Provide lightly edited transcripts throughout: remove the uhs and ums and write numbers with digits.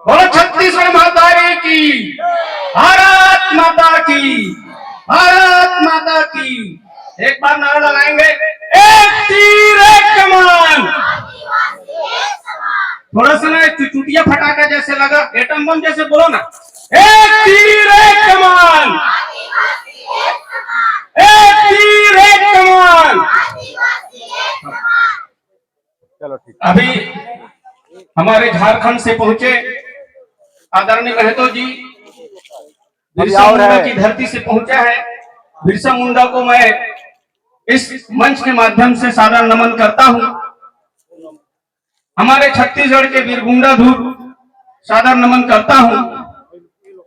बोलो छत्तीसगढ़ माता की, भारत माता की, भारत माता की। एक बार नारा लगाएंगे, एक तीर एक कमान। थोड़ा सा ना चुटिया फटाका जैसे लगा, एटम बम जैसे बोलो ना, एक तीर एक कमान, एक तीर एक कमान। चलो ठीक। अभी हमारे झारखंड से पहुंचे आदरणीय महतो जी बिरसा मुंडा की धरती से पहुंचा है। बिरसा मुंडा को मैं इस मंच के माध्यम से सादर नमन करता हूं। हमारे छत्तीसगढ़ के वीरगुंडा धूर सादर नमन करता हूं।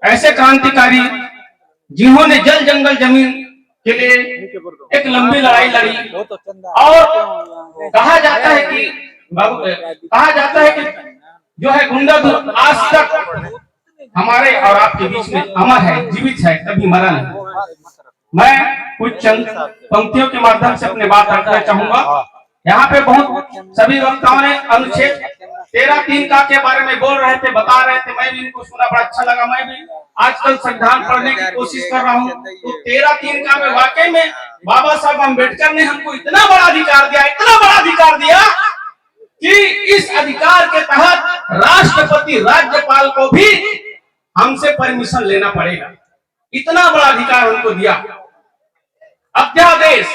ऐसे क्रांतिकारी जिन्होंने जल जंगल जमीन के लिए एक लंबी लड़ाई लड़ी और कहा जाता है कि जो है गुंडा धूर आज तक हमारे और आपके बीच में अमर है, जीवित है, कभी मरा नहीं। मैं कुछ चंद पंक्तियों के माध्यम से अपने बात रखना चाहूंगा। यहाँ पे बहुत सभी वक्ताओं ने अनुच्छेद 13(3) का के बारे में बोल रहे थे, बता रहे थे। मैं भी इनको सुना, बड़ा अच्छा लगा। मैं भी आजकल संविधान पढ़ने की कोशिश कर रहा हूँ। तो 13(3) का में वाकई में बाबा साहब अम्बेडकर ने हमको इतना बड़ा अधिकार दिया, इतना बड़ा अधिकार दिया कि इस अधिकार के तहत राष्ट्रपति राज्यपाल को भी हमसे परमिशन लेना पड़ेगा। इतना बड़ा अधिकार उनको दिया। अध्यादेश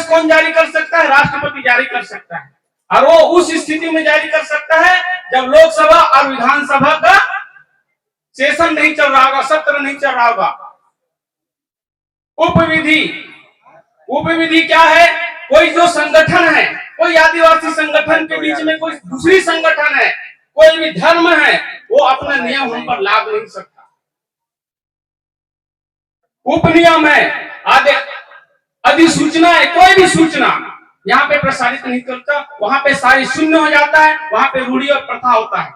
कौन जारी कर सकता है? राष्ट्रपति जारी कर सकता है, और वो उस स्थिति में जारी कर सकता है जब लोकसभा और विधानसभा का सेशन नहीं चल रहा होगा, सत्र नहीं चल रहा होगा। उपविधि क्या है? कोई जो संगठन है, कोई आदिवासी संगठन के बीच में कोई दूसरी संगठन है, कोई भी धर्म है, वो अपना नियम हम पर लाद नहीं सकता। उपनियम है, अधिसूचना है, कोई भी सूचना यहाँ पे प्रसारित नहीं करता। वहां पे सारी शून्य हो जाता है, वहां पे रूढ़ी और प्रथा होता है।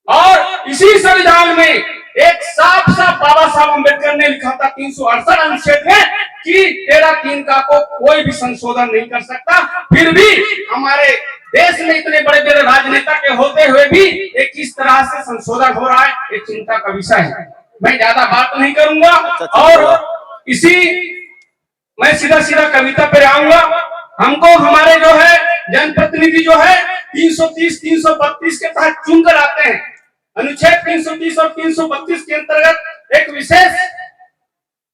और इसी संविधान में एक साफ बाबा साहब अम्बेडकर ने लिखा था 368 अनुच्छेद में कि 13(3) का को कोई भी संशोधन नहीं कर सकता। फिर भी हमारे देश में इतने बड़े बड़े राजनेता के होते हुए भी एक किस तरह से संशोधन हो रहा है, एक चिंता का विषय है। मैं ज्यादा बात नहीं करूंगा और मैं सीधा कविता पे आऊंगा। हमको हमारे जो है जनप्रतिनिधि जो है 330, 332 के तहत चुनकर आते हैं। अनुच्छेद 330 और 332 के अंतर्गत एक विशेष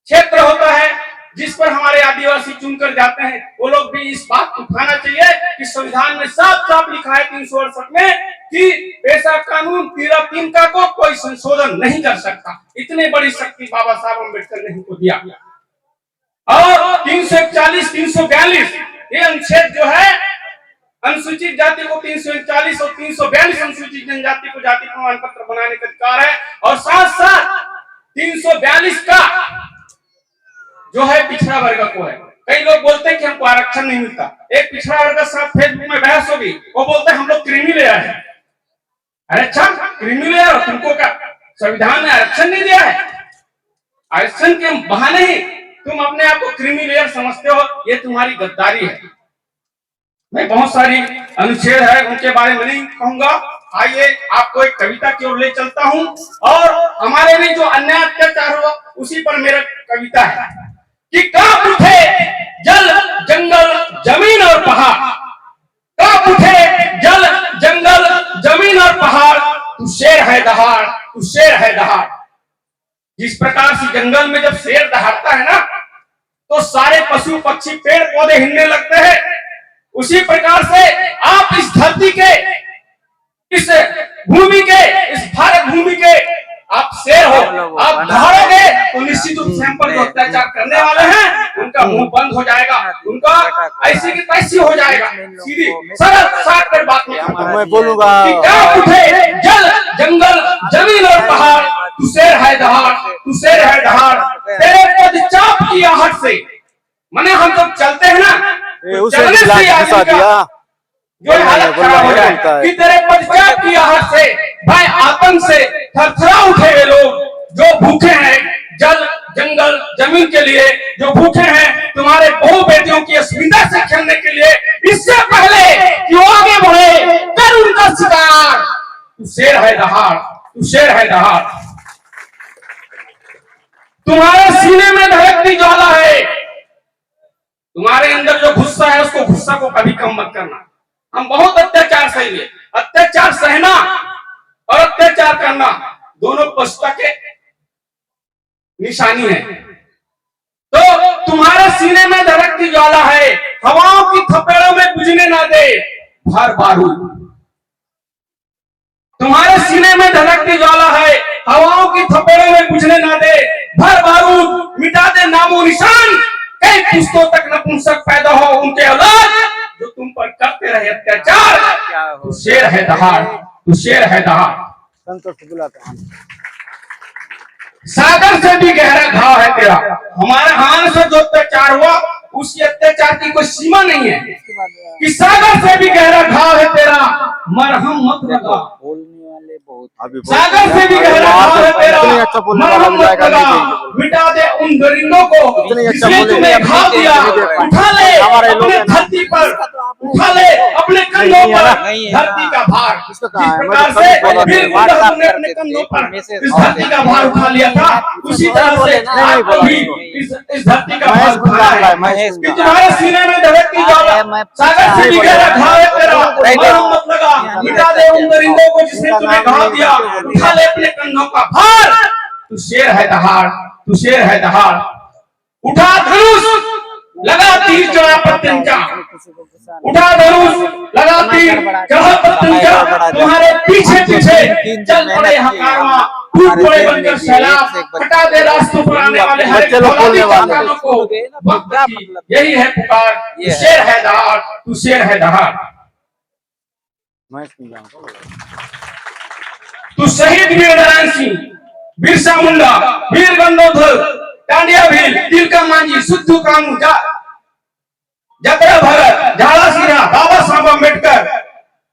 क्षेत्र होता है जिस पर हमारे आदिवासी चुनकर जाते हैं। वो लोग भी इस बात को उठाना चाहिए कि संविधान में साफ लिखा है 368 में कि पेशा कानून 13(3) का को कोई संशोधन नहीं कर सकता। इतनी बड़ी शक्ति बाबा साहब अम्बेडकर ने हमको दिया। और 341, 342 ये अनुच्छेद जो है अनुसूचित जाति को 341 और 342 अनुसूचित जनजाति को जाति प्रमाण पत्र बनाने का अधिकार है। और साथ 342 का जो है पिछड़ा वर्ग को है। कई लोग बोलते हैं कि हमको आरक्षण नहीं मिलता। एक पिछड़ा वर्ग साथ फेसबुक में बहस होगी, वो बोलते हैं हम लोग क्रीमी लेयर है। अरे अच्छा, क्रीमी लेयर तुमको क्या संविधान ने आरक्षण नहीं दिया है? आरक्षण के बहाने ही तुम अपने आप को क्रीमी लेयर समझते हो, ये तुम्हारी गद्दारी है। मैं बहुत सारी अनुच्छेद है उनके बारे में नहीं कहूंगा। आइए आपको एक कविता की ओर ले चलता हूं और हमारे में जो अन्याय अत्याचार हुआ उसी पर मेरा कविता है कि कांप उठे जल जंगल जमीन और पहाड़, कांप उठे जल जंगल जमीन और पहाड़, तू शेर है दहाड़, तू शेर है दहाड़। जिस प्रकार से जंगल में जब शेर दहाड़ता है ना तो सारे पशु पक्षी पेड़ पौधे हिलने लगते हैं। उसी प्रकार से आप इस धरती के, इस भूमि के, इस भारत भूमि के आप शेर हो। आप दहाड़ोगे तो निश्चित रूप से हम पर जो अत्याचार करने वाले हैं उनका मुंह बंद हो जाएगा, उनका ऐसी की तैसी हो जाएगा। सीधी सरल साफ कर बात मैं बोलूंगा कि क्या उठे जल जंगल जमीन और पहाड़, तू शेर है दहाड़, तू शेर है दहाड़। तेरे पदचाप की आहट से, माने हम जब चलते हैं ना चलने से जो हालत खराब हो जाए कि तेरे पदचाप की आहट से भाई आतंक से थरथरा उठे वे लोग जो भूखे हैं जल जंगल जमीन के लिए, जो भूखे हैं तुम्हारे बहु बेटियों की अस्मिता से खेलने के लिए। इससे पहले कि वो आगे बढ़े कर उनका शिकार, तू शेर है दहाड़, तू शेर है दहाड़। तुम्हारे सीने में धड़कती ज्वाला है, तुम्हारे अंदर जो गुस्सा है उसको गुस्सा को कभी कम मत करना। हम बहुत अत्याचार सहेंगे, अत्याचार सहना और अत्याचार करना दोनों पश्चा के निशानी है। तो तुम्हारे सीने में धड़कती ज्वाला है, हवाओं की थपेड़ों में बुझने ना दे भर बारूद। तुम्हारे सीने में धड़कती ज्वाला है, हवाओं की थपेड़ों में बुझने ना दे भर बारूद। मिटा दे नामो निशान, कई पुश्तों तक नपुंसक पैदा हो उनके औलाद जो तुम पर करते रहे अत्याचार। तू शेर है दहाड़, तू शेर है दहाड़। संतोष बुलाता है। सागर से भी गहरा घाव है तेरा, हमारे हाथ से जो अत्याचार हुआ उसकी अत्याचार की कोई सीमा नहीं है कि सागर से भी गहरा घाव है तेरा, मरहम मत लगा। बोलने वाले बहुत सागर से भी गहरा घाव है तेरा, मरहम मत लगा। मिटा दे उन दरिंदों को जिसने तुम्हें घाव दिया, उठा ले अपने धरती पर, उठा ले अपने कंधों पर धरती का भार। जिस प्रकार से वीर गुंडा तुमने अपने कंधों पर इस धरती का भार उठा लिया था, उसी तरह से आज भी इस धरती का भार उठाया है। कि तुम्हारे सीने में धड़कती ज्वाला, सागर से भी गहरा घाव है तेरा, मरहम मत लगा। मिटा दे उन दरिंदों को जिसने तुम्हें घाव दिया, उठा ले अपने कंधों का भार। तू शेर है दहाड़, तू शेर है दहाड़। उठा धनुष लगा तीर चढ़ा प्रत्यंचा, उठा धनुष लगा तीर चढ़ा प्रत्यंचा। तुम्हारे पीछे पीछे चल पड़े हकारवा, टूट पड़े बनकर सैलाब, हटा दे रास्तों पर आने वाले हर एक फौलादी चाकानों को। वक्त की यही है पुकार, तू शेर है दहाड़, तू शेर है दहाड़। तू शहीद वीर नारायण सिंह, बिरसा मुंडा, वीर गंगोधर, टांडिया भील, तिलका मांझी, सुद्धू कानू, जतरा भगत, झाला सिन्हा, बाबा साहब अम्बेडकर,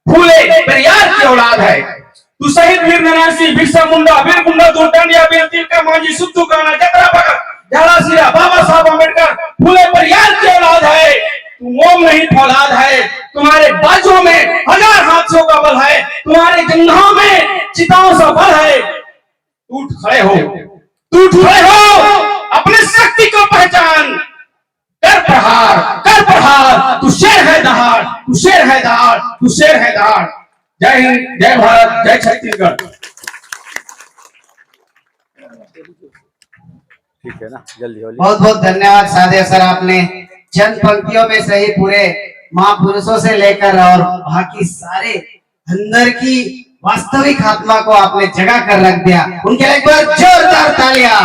फूले पेरियार की औलाद है। तू शहीद वीर नारायण सिंह, बिरसा मुंडा, वीर गंगोधर, टांडिया भील, तिलका मांझी, सुद्धू कानू, जतरा भगत, झाला सिन्हा, बाबा साहब अम्बेडकर, फूले पेरियार की औलाद है। तू मोम नहीं फौलाद है, तुम्हारे बाजों में हजार हाथियों का बल है, तुम्हारे जंघों में चिताओं सा बल है। टूट खड़े हो, टूट खड़े हो, अपनी शक्ति को पहचान, कर प्रहार, कर प्रहार। तू शेर है दहाड़, तू शेर है दहाड़, तू शेर है दहाड़। जय हिंद, जय भारत, जय छत्तीसगढ़। ठीक है ना, जल्दी जल्दी। बहुत बहुत धन्यवाद सादेव सर, आपने चंद पंक्तियों में सही पूरे महापुरुषों से लेकर और बाकी सारे अंदर की वास्तविक आत्मा को आपने जगा कर रख दिया। उनके लिए एक बार जोरदार तालियां।